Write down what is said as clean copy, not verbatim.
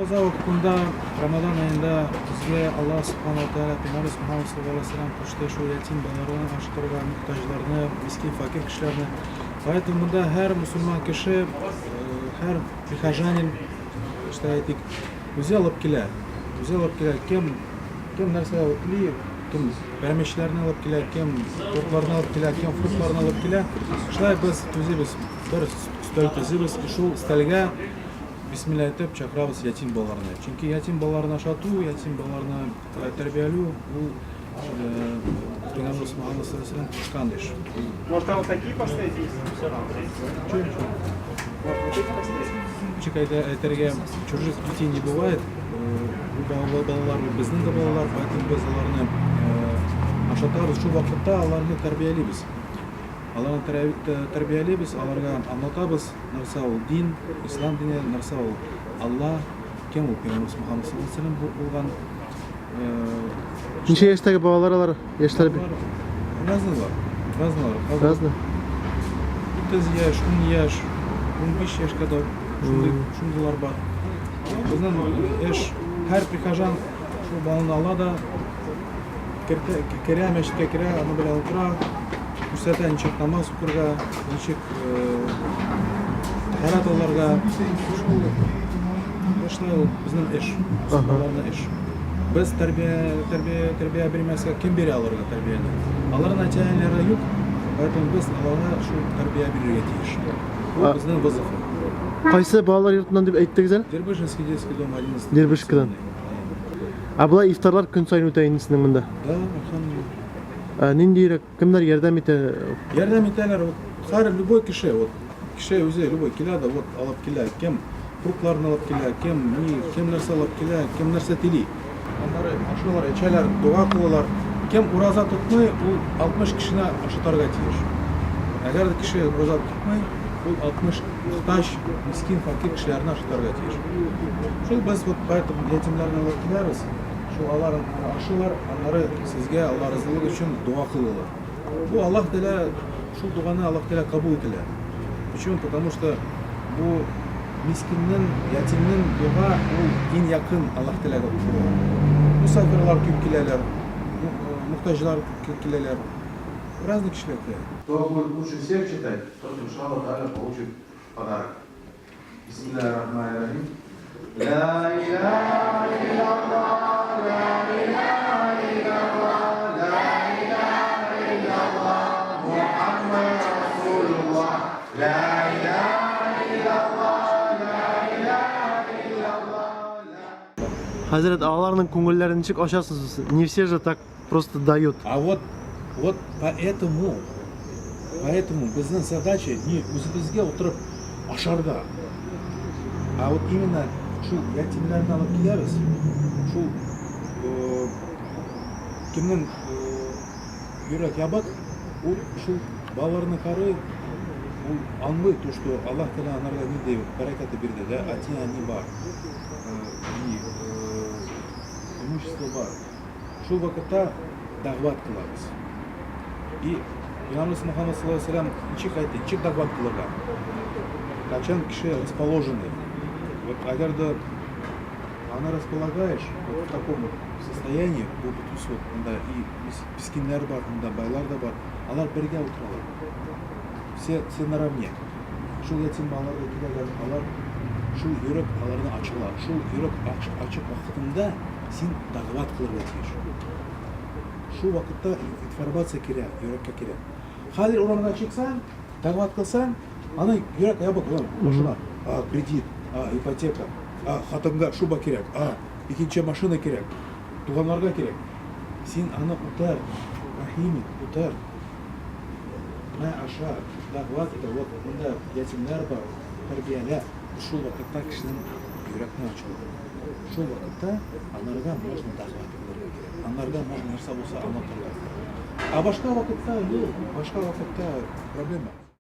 Роза вакытында, Рамадан айында бизге Аллах субхана ва тааля, Пейгамбер Мухаммад саллаллаху алейхи ва саллям кушты шу ятим балаларны, аштырга мухтажларны, мискин факир кишилерни. Поэтому мында һәр мусульман кеше, һәр прихожанин, айтик, үзе алып килә. Үзе алып килә. Кем нәрсә алып килә, кем пәрмәчләрне алып килә, кем токларны алып килә, кем фруктларны алып килә. Шулай без төзибез, бер стөл төзибез, шул стөлгә бисмилла әйтеп чакырабыз ятим балаларны. Чөнки ятим балаларны ашату, ятим балаларны тәрбияләү бу Пейгамбер Мухаммад саллаллаху алейхи ва саллям кушкан эш. Может, вот такие поставить здесь? Чекайда әйтергә чужих детей не бывает. Бу балалар безнең дә балалар, поэтому без аларны ашатабыз, шул вакытта аларны тәрбиялибез. Аларны тәрбиялибез, аларга аңлатабыз, нәрсә ул дин, ислам дине, нәрсә ул Аллах, кем ул Пейгамбер Мухаммад саллаллаху алейхи ва саллям булган. Ничә яшьтәге балалар алар? Яшьләре Разные. 30 яшь, 10 яшь, 15 яшь kadar шундыйлар бар. Безнең эш һәр прихожан шул баланы ала да керә, мәчеткә керә, аны белән утыра, күрсәтә ничек намаз укырга, ничек тәһарат алырга. Шул безнең эш, балаларның эш. Без тәрбия бирмәскә кем бирә аларга тәрбияне? Аларның ата-аналары юк, поэтому без аларга шул тәрбия бирергә тиеш. Бу безнең вазифа. Кайсы балалар йортунан дип әйттегез әле? Дербышевский детский дом 11. Дербышевскидан. Булай ифтарлар көн сайын үтә инде монда. Да, алхамдулилlah. Ниндирәк кемнәр ярдәм итә? Ярдәм итәләр. Һәр любой кеше, кеше үзе любой килә да алып килә. Кем фруктларны алып килә, кем нәрсә алып килә, кем нәрсә тили. Аннары ашалар, эчәләр, дуа кылалар. Кем ураза тотмый, ул 60 кешене ашатарга тиеш. Әгәр кеше ураза тотмый, ул 60 мохтаҗ, мискин, факир кешеләрне ашатарга тиеш. Шул без поэтому ятимләрне алып киләбез. Шул алар ашалар, аннары сезгә Аллах ризалыгы өчен дуа кылалар. Бу Аллах Тәала, шул дуаны Аллах Тәала кабул ителә. Почему? Потому что бу мискиннең, ятимнең дуа ул иң якын Аллах Тәаләгә булыр. Мусафирлар күп киләләр, мухтаҗлар киләләр. Разные кешеләр килә. Кто будет лучше всех читать, тот иншаллах та'аля получит подарок. Бисмиллахир-рахманир-рахим. Ла иляха илляллах, ла иляха илляллах, ла иляха илляллах, Мухаммад расулуллах, ла иляха илляллах, ла иляха илляллах. Хәзрәт, аларның күңелләрен ничек ачасыз? Не все же так просто дают. А вот поэтому безнең задача не үзебезгә утырып ашарга. А вот именно шул ятимләрне алып киләбез. Шул кемнең йөрәк ябык, ул шул балаларны карый, ул аңлый то, что Аллах Тәала анарга ни дип бәрәкәте бирде, да, ати-ани бар. Имущество бар. Шул вакытта дәгъват кылабыз. И Пейгамбер Мухаммад саллаллаху алейхи ва саллям ничек әйтте, ничек дәгъват кылырга? Качан кеше расположены. Вот әгәр дә аны располагаешь вот в таком состоянии, вот и мискиннәр бар, монда байлар да бар, алар бергә утыралар. Все наравне. Шул ятим балаларга киләләр, алар шул йөрәк аларны ачыла. Шул йөрәк ачык вакытында син дәгъват кылырга тиеш. Шул вакытта информация кирәк, йөрәккә кирәк. Хәзер урамда чыксаң, дәгъват кылсаң, аны йөрәк ябык, машина, кредит, ипотека, хатынга шуба кирәк, икенче машина кирәк, туганнарга кирәк. Син аны утар, рахим, утар. Мә аша, дәгъват итә, вот монда ятимнәр бар, тәрбиялә. Шул вакытта кешенең йөрәкне ачыла. Шул вакытта аларга можно дәгъват кылырга кирәк. Анларга можно нәрсә булса аңлатырга. А башка вакытта проблема.